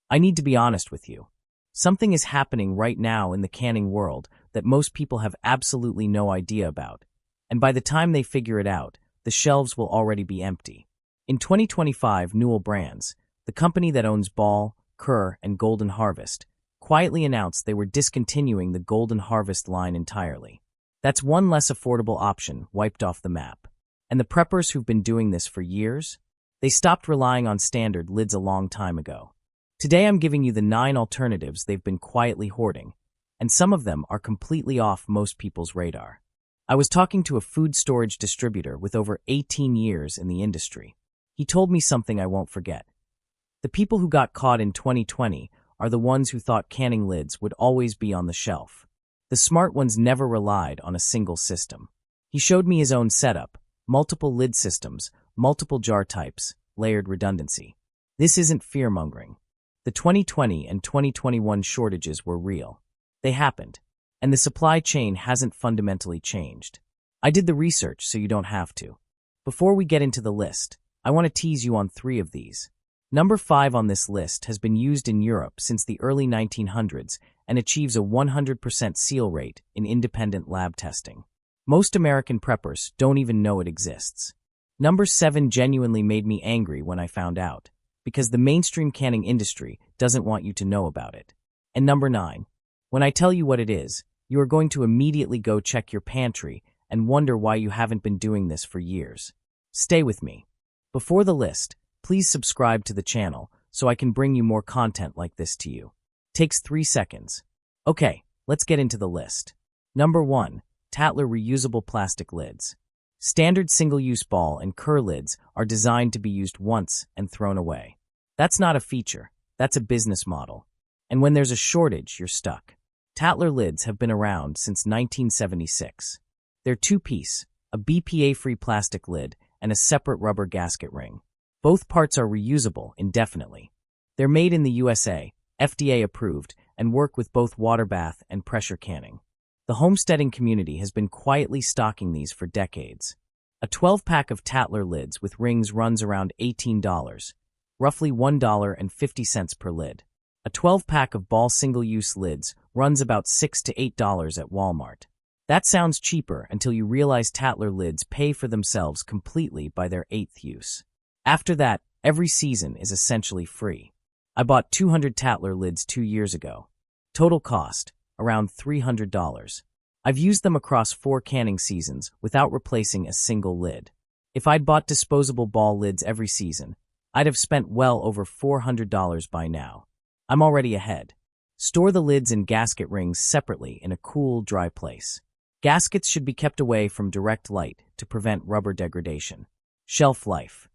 I need to be honest with you. Something is happening right now in the canning world that most people have absolutely no idea about, and by the time they figure it out, the shelves will already be empty. In 2025, Newell Brands, the company that owns Ball, Kerr, and Golden Harvest, quietly announced they were discontinuing the Golden Harvest line entirely. That's one less affordable option wiped off the map. And the preppers who've been doing this for years? They stopped relying on standard lids a long time ago. Today I'm giving you the 9 alternatives they've been quietly hoarding, and some of them are completely off most people's radar. I was talking to a food storage distributor with over 18 years in the industry. He told me something I won't forget. The people who got caught in 2020 are the ones who thought canning lids would always be on the shelf. The smart ones never relied on a single system. He showed me his own setup: multiple lid systems, multiple jar types, layered redundancy. This isn't fear-mongering. The 2020 and 2021 shortages were real. They happened, and the supply chain hasn't fundamentally changed. I did the research so you don't have to. Before we get into the list, I want to tease you on 3 of these. Number 5 on this list has been used in Europe since the early 1900s and achieves a 100% seal rate in independent lab testing. Most American preppers don't even know it exists. Number 7 genuinely made me angry when I found out, because the mainstream canning industry doesn't want you to know about it. And number 9, when I tell you what it is, you are going to immediately go check your pantry and wonder why you haven't been doing this for years. Stay with me. Before the list, please subscribe to the channel so I can bring you more content like this to you. Takes 3 seconds. Okay, let's get into the list. Number 1, Tatler reusable plastic lids. Standard single-use Ball and Kerr lids are designed to be used once and thrown away. That's not a feature, that's a business model. And when there's a shortage, you're stuck. Tatler lids have been around since 1976. They're 2-piece, a BPA-free plastic lid and a separate rubber gasket ring. Both parts are reusable indefinitely. They're made in the USA, FDA approved, and work with both water bath and pressure canning. The homesteading community has been quietly stocking these for decades. A 12-pack of Tatler lids with rings runs around $18, roughly $1.50 per lid. A 12-pack of Ball single-use lids runs about $6 to $8 at Walmart. That sounds cheaper until you realize Tatler lids pay for themselves completely by their 8th use. After that, every season is essentially free. I bought 200 Tatler lids 2 years ago. Total cost, around $300. I've used them across 4 canning seasons without replacing a single lid. If I'd bought disposable Ball lids every season, I'd have spent well over $400 by now. I'm already ahead. Store the lids and gasket rings separately in a cool, dry place. Gaskets should be kept away from direct light to prevent rubber degradation. Shelf life.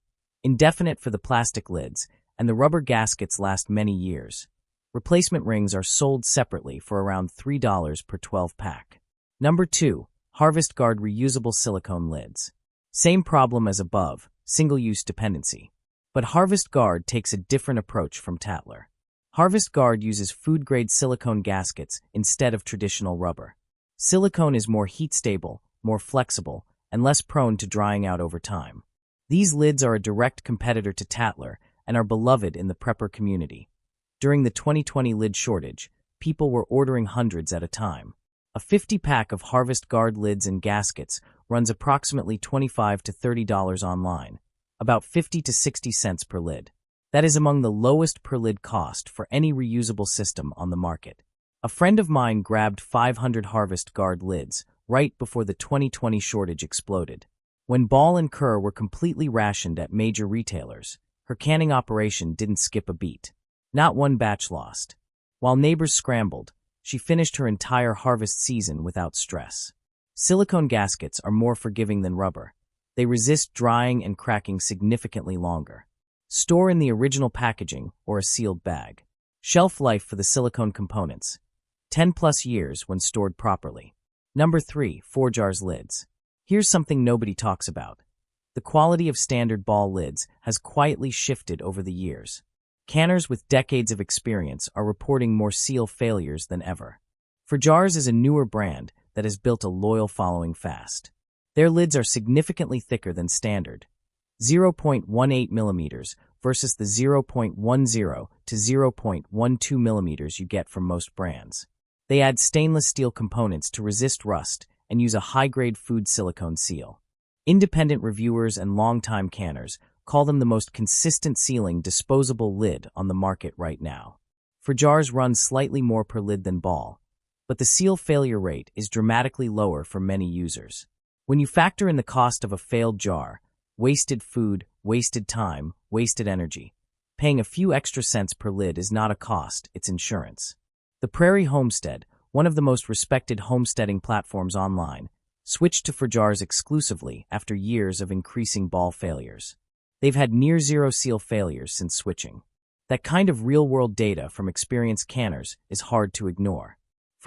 Indefinite for the plastic lids, and the rubber gaskets last many years. Replacement rings are sold separately for around $3 per 12-pack. Number 2, Harvest Guard reusable silicone lids. Same problem as above, single-use dependency. But Harvest Guard takes a different approach from Tatler. Harvest Guard uses food-grade silicone gaskets instead of traditional rubber. Silicone is more heat-stable, more flexible, and less prone to drying out over time. These lids are a direct competitor to Tatler and are beloved in the prepper community. During the 2020 lid shortage, people were ordering hundreds at a time. A 50-pack of Harvest Guard lids and gaskets runs approximately $25 to $30 online, about 50 to 60 cents per lid. That is among the lowest per lid cost for any reusable system on the market. A friend of mine grabbed 500 Harvest Guard lids right before the 2020 shortage exploded. When Ball and Kerr were completely rationed at major retailers, her canning operation didn't skip a beat. Not one batch lost. While neighbors scrambled, she finished her entire harvest season without stress. Silicone gaskets are more forgiving than rubber. They resist drying and cracking significantly longer. Store in the original packaging or a sealed bag. Shelf life for the silicone components: 10+ years when stored properly. Number 3, 4-jars lids. Here's something nobody talks about. The quality of standard Ball lids has quietly shifted over the years. Canners with decades of experience are reporting more seal failures than ever. 4Jars is a newer brand that has built a loyal following fast. Their lids are significantly thicker than standard, 0.18 millimeters versus the 0.10 to 0.12 millimeters you get from most brands. They add stainless steel components to resist rust and use a high-grade food silicone seal. Independent reviewers and longtime canners call them the most consistent sealing disposable lid on the market right now. For jars run slightly more per lid than Ball, but the seal failure rate is dramatically lower for many users. When you factor in the cost of a failed jar, wasted food, wasted time, wasted energy, paying a few extra cents per lid is not a cost, it's insurance. The Prairie Homestead, one of the most respected homesteading platforms online, switched to jars exclusively after years of increasing Ball failures. They've had near-zero seal failures since switching. That kind of real-world data from experienced canners is hard to ignore.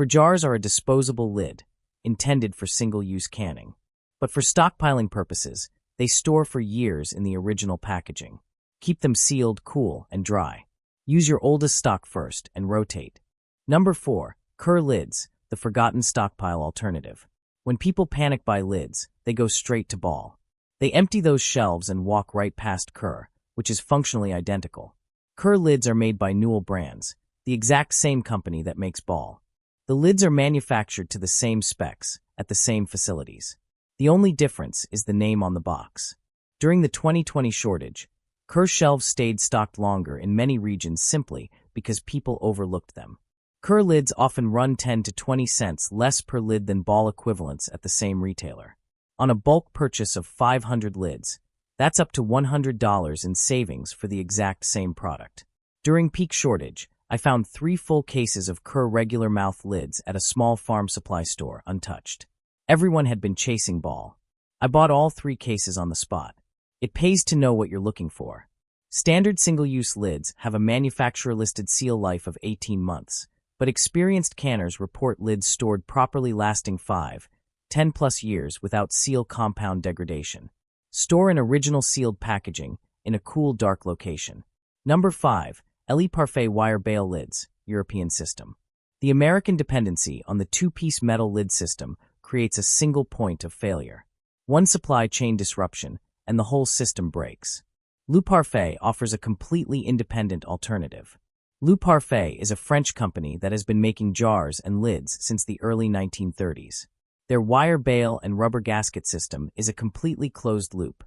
Jars are a disposable lid, intended for single-use canning. But for stockpiling purposes, they store for years in the original packaging. Keep them sealed, cool, and dry. Use your oldest stock first and rotate. Number 4. Kerr lids, the forgotten stockpile alternative. When people panic buy lids, they go straight to Ball. They empty those shelves and walk right past Kerr, which is functionally identical. Kerr lids are made by Newell Brands, the exact same company that makes Ball. The lids are manufactured to the same specs, at the same facilities. The only difference is the name on the box. During the 2020 shortage, Kerr shelves stayed stocked longer in many regions simply because people overlooked them. Kerr lids often run 10 to 20 cents less per lid than Ball equivalents at the same retailer. On a bulk purchase of 500 lids, that's up to $100 in savings for the exact same product. During peak shortage, I found 3 full cases of Kerr regular mouth lids at a small farm supply store untouched. Everyone had been chasing Ball. I bought all 3 cases on the spot. It pays to know what you're looking for. Standard single-use lids have a manufacturer-listed seal life of 18 months, but experienced canners report lids stored properly lasting 5, 10+ years without seal compound degradation. Store in original sealed packaging in a cool, dark location. Number 5. Le Parfait Wire Bale Lids, European System. The American dependency on the 2-piece metal lid system creates a single point of failure. One supply chain disruption, and the whole system breaks. Le Parfait offers a completely independent alternative. Le Parfait is a French company that has been making jars and lids since the early 1930s. Their wire bale and rubber gasket system is a completely closed loop.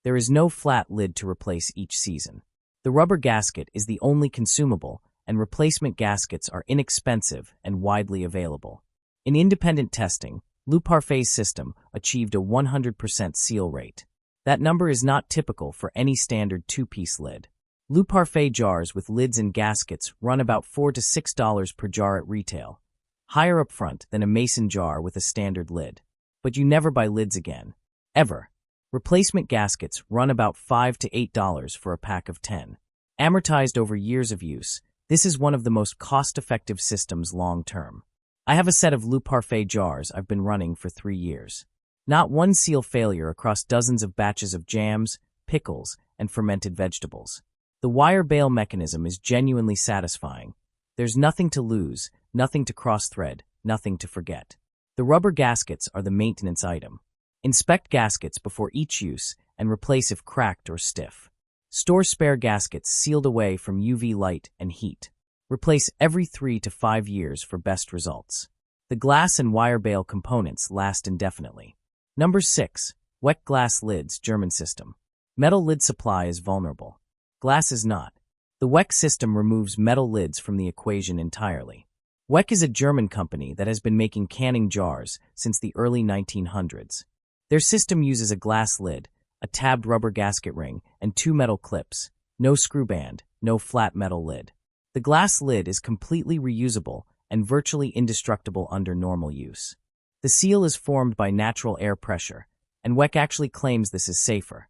There is no flat lid to replace each season. The rubber gasket is the only consumable, and replacement gaskets are inexpensive and widely available. In independent testing, Le Parfait's system achieved a 100% seal rate. That number is not typical for any standard 2-piece lid. Le Parfait jars with lids and gaskets run about $4 to $6 per jar at retail, higher up front than a mason jar with a standard lid. But you never buy lids again. Ever. Replacement gaskets run about $5 to $8 for a pack of 10. Amortized over years of use, this is one of the most cost-effective systems long-term. I have a set of Le Parfait jars I've been running for 3 years. Not one seal failure across dozens of batches of jams, pickles, and fermented vegetables. The wire bale mechanism is genuinely satisfying. There's nothing to lose, nothing to cross-thread, nothing to forget. The rubber gaskets are the maintenance item. Inspect gaskets before each use and replace if cracked or stiff. Store spare gaskets sealed away from UV light and heat. Replace every 3 to 5 years for best results. The glass and wire bale components last indefinitely. Number 6. Weck Glass Lids, German System. Metal lid supply is vulnerable. Glass is not. The Weck system removes metal lids from the equation entirely. Weck is a German company that has been making canning jars since the early 1900s. Their system uses a glass lid, a tabbed rubber gasket ring, and 2 metal clips. No screw band, no flat metal lid. The glass lid is completely reusable and virtually indestructible under normal use. The seal is formed by natural air pressure, and Weck actually claims this is safer.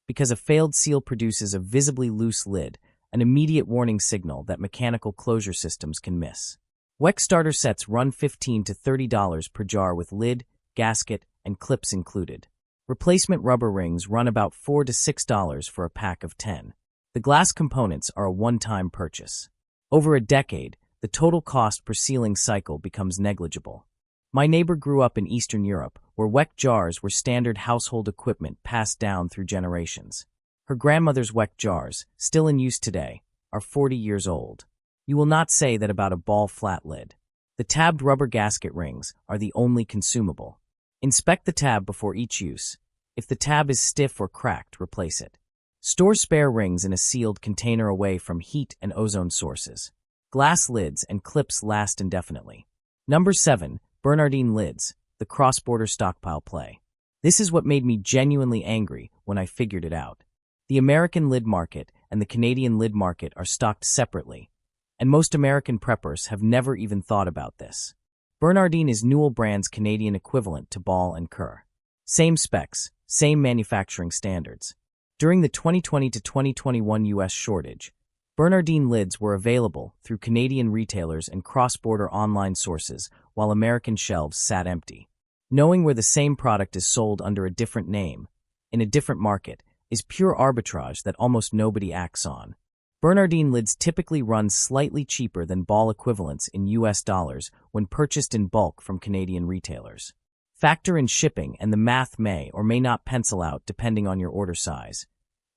Because a failed seal produces a visibly loose lid, an immediate warning signal that mechanical closure systems can miss. Weck starter sets run $15 to $30 per jar with lid, gasket, and clips included. Replacement rubber rings run about $4 to $6 for a pack of 10. The glass components are a one-time purchase. Over a decade, the total cost per sealing cycle becomes negligible. My neighbor grew up in Eastern Europe, where Weck jars were standard household equipment passed down through generations. Her grandmother's weck jars, still in use today, are 40 years old. You will not say that about a Ball flat lid. The tabbed rubber gasket rings are the only consumable. Inspect the tab before each use. If the tab is stiff or cracked, replace it. Store spare rings in a sealed container away from heat and ozone sources. Glass lids and clips last indefinitely. Number 7. Bernardine lids, the cross-border stockpile play. This is what made me genuinely angry when I figured it out. The American lid market and the Canadian lid market are stocked separately, and most American preppers have never even thought about this. Bernardine is Newell brand's Canadian equivalent to Ball and Kerr. Same specs, same manufacturing standards. During the 2020 to 2021 U.S. shortage, Bernardine lids were available through Canadian retailers and cross-border online sources while American shelves sat empty. Knowing where the same product is sold under a different name, in a different market, is pure arbitrage that almost nobody acts on. Bernardine lids typically run slightly cheaper than Ball equivalents in US dollars when purchased in bulk from Canadian retailers. Factor in shipping and the math may or may not pencil out depending on your order size.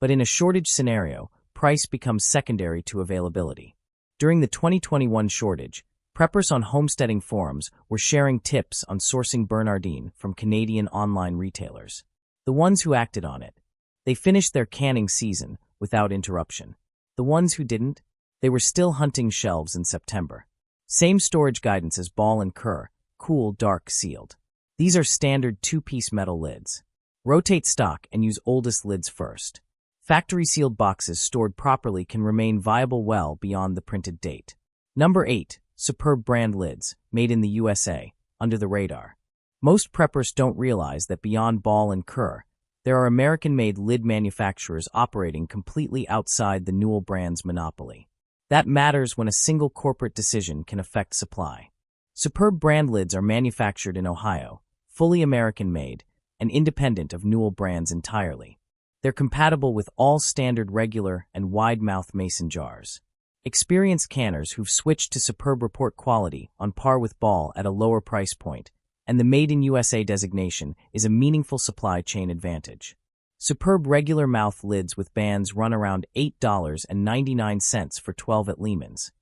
But in a shortage scenario, price becomes secondary to availability. During the 2021 shortage, preppers on homesteading forums were sharing tips on sourcing Bernardine from Canadian online retailers. The ones who acted on it, they finished their canning season without interruption. The ones who didn't, they were still hunting shelves in September. Same storage guidance as Ball and Kerr, cool, dark, sealed. These are standard 2-piece metal lids. Rotate stock and use oldest lids first. Factory-sealed boxes stored properly can remain viable well beyond the printed date. Number 8. Superb brand lids, made in the USA, under the radar. Most preppers don't realize that beyond Ball and Kerr, there are American-made lid manufacturers operating completely outside the Newell brand's monopoly. That matters when a single corporate decision can affect supply. Superb brand lids are manufactured in Ohio, fully American-made, and independent of Newell brands entirely. They're compatible with all standard regular and wide-mouth mason jars. Experienced canners who've switched to Superb report quality on par with Ball at a lower price point, and the Made in USA designation is a meaningful supply chain advantage. Superb regular mouth lids with bands run around $8.99 for 12 at Lehman's.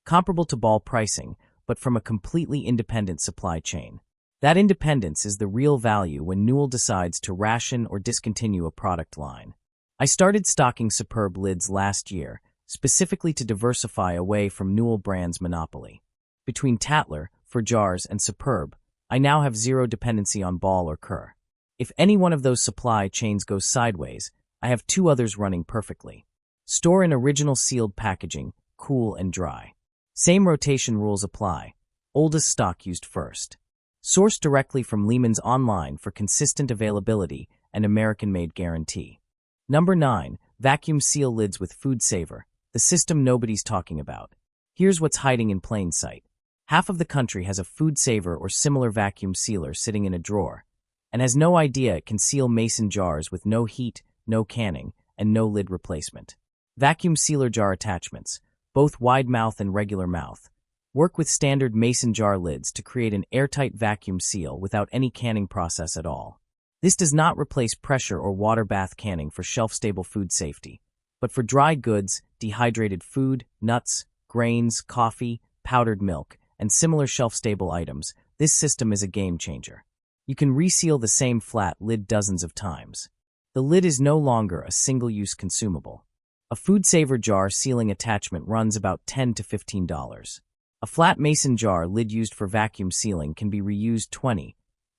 Comparable to Ball pricing, but from a completely independent supply chain. That independence is the real value when Newell decides to ration or discontinue a product line. I started stocking Superb lids last year, specifically to diversify away from Newell brand's monopoly. Between Tatler, for jars, and Superb, I now have zero dependency on Ball or Kerr. If any one of those supply chains goes sideways, I have 2 others running perfectly. Store in original sealed packaging, cool and dry. Same rotation rules apply. Oldest stock used first. Source directly from Lehman's online for consistent availability and American-made guarantee. Number 9. Vacuum seal lids with Food Saver, the system nobody's talking about. Here's what's hiding in plain sight. Half of the country has a Food Saver or similar vacuum sealer sitting in a drawer, and has no idea it can seal mason jars with no heat, no canning, and no lid replacement. Vacuum sealer jar attachments, both wide mouth and regular mouth, work with standard mason jar lids to create an airtight vacuum seal without any canning process at all. This does not replace pressure or water bath canning for shelf-stable food safety, but for dry goods, dehydrated food, nuts, grains, coffee, powdered milk, and similar shelf-stable items, this system is a game-changer. You can reseal the same flat lid dozens of times. The lid is no longer a single-use consumable. A Food Saver jar sealing attachment runs about $10 to $15. A flat mason jar lid used for vacuum sealing can be reused 20,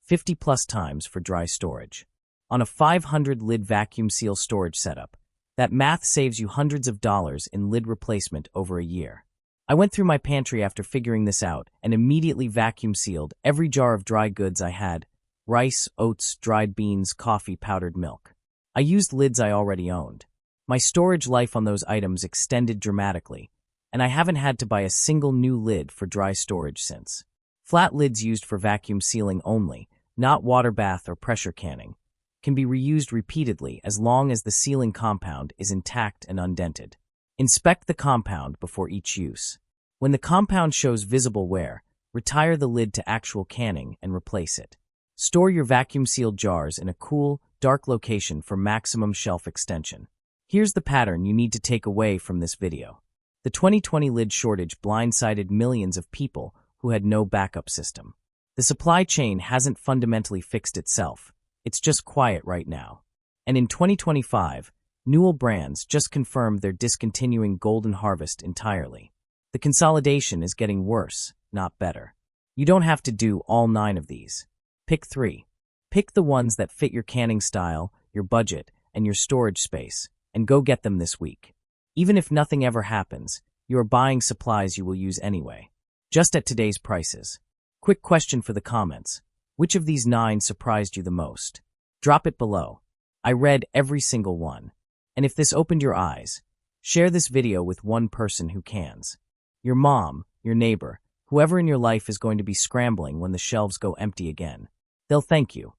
50+ times for dry storage. On a 500-lid vacuum seal storage setup, that math saves you hundreds of dollars in lid replacement over a year. I went through my pantry after figuring this out and immediately vacuum sealed every jar of dry goods I had: rice, oats, dried beans, coffee, powdered milk. I used lids I already owned. My storage life on those items extended dramatically, and I haven't had to buy a single new lid for dry storage since. Flat lids used for vacuum sealing only, not water bath or pressure canning, can be reused repeatedly as long as the sealing compound is intact and undented. Inspect the compound before each use. When the compound shows visible wear, retire the lid to actual canning and replace it. Store your vacuum-sealed jars in a cool, dark location for maximum shelf extension. Here's the pattern you need to take away from this video. The 2020 lid shortage blindsided millions of people who had no backup system. The supply chain hasn't fundamentally fixed itself. It's just quiet right now. And in 2025, Newell Brands just confirmed they're discontinuing Golden Harvest entirely. The consolidation is getting worse, not better. You don't have to do all 9 of these. Pick 3. Pick the ones that fit your canning style, your budget, and your storage space, and go get them this week. Even if nothing ever happens, you are buying supplies you will use anyway. Just at today's prices. Quick question for the comments. Which of these 9 surprised you the most? Drop it below. I read every single one. And if this opened your eyes, share this video with one person who cans. Your mom, your neighbor, whoever in your life is going to be scrambling when the shelves go empty again. They'll thank you.